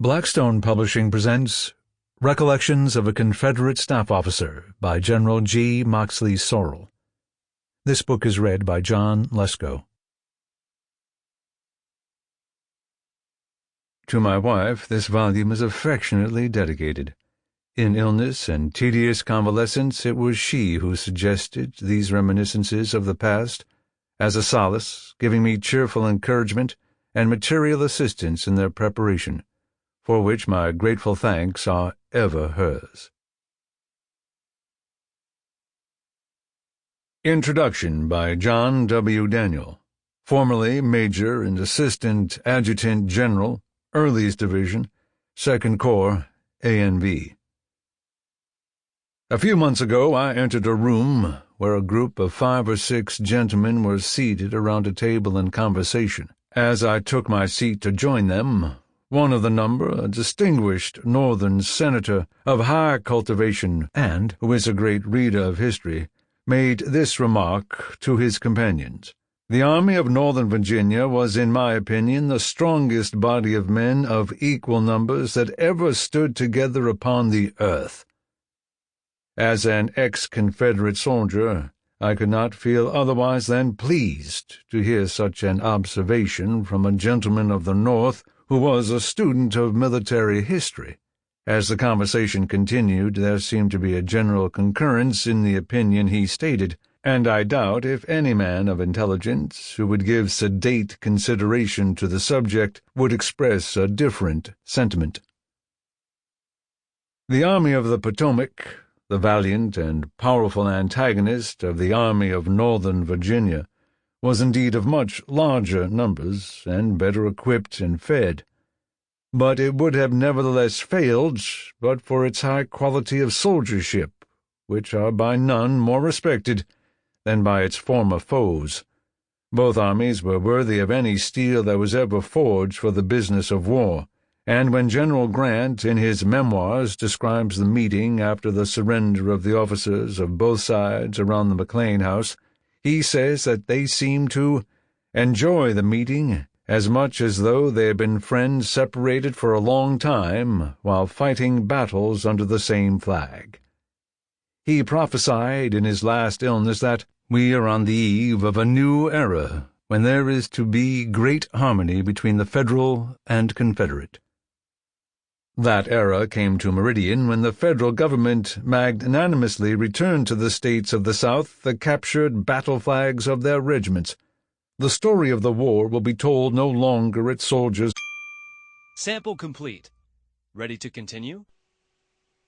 Blackstone Publishing presents Recollections of a Confederate Staff Officer by General Moxley Sorrel. This book is read by John Lescault. To my wife, this volume is affectionately dedicated. In illness and tedious convalescence, it was she who suggested these reminiscences of the past, as a solace, giving me cheerful encouragement and material assistance in their preparation, for which my grateful thanks are ever hers. Introduction by John W. Daniel, formerly Major and Assistant Adjutant General, Early's Division, 2nd Corps, A&V. A few months ago I entered a room where a group of 5 or 6 gentlemen were seated around a table in conversation. As I took my seat to join them, one of the number, a distinguished Northern senator of high cultivation and who is a great reader of history, made this remark to his companions: "The Army of Northern Virginia was, in my opinion, the strongest body of men of equal numbers that ever stood together upon the earth." As an ex-Confederate soldier, I could not feel otherwise than pleased to hear such an observation from a gentleman of the North who was a student of military history. As the conversation continued, there seemed to be a general concurrence in the opinion he stated, and I doubt if any man of intelligence who would give sedate consideration to the subject would express a different sentiment. The Army of the Potomac, the valiant and powerful antagonist of the Army of Northern Virginia, was indeed of much larger numbers and better equipped and fed, but it would have nevertheless failed but for its high quality of soldiership, which are by none more respected than by its former foes. Both armies were worthy of any steel that was ever forged for the business of war, and when General Grant in his memoirs describes the meeting after the surrender of the officers of both sides around the McLean House, he says that they seemed to enjoy the meeting as much as though they had been friends separated for a long time while fighting battles under the same flag. He prophesied in his last illness that we are on the eve of a new era when there is to be great harmony between the Federal and Confederate. That era came to meridian when the federal government magnanimously returned to the states of the South the captured battle flags of their regiments. The story of the war will be told no longer at soldiers. Sample complete. Ready to continue?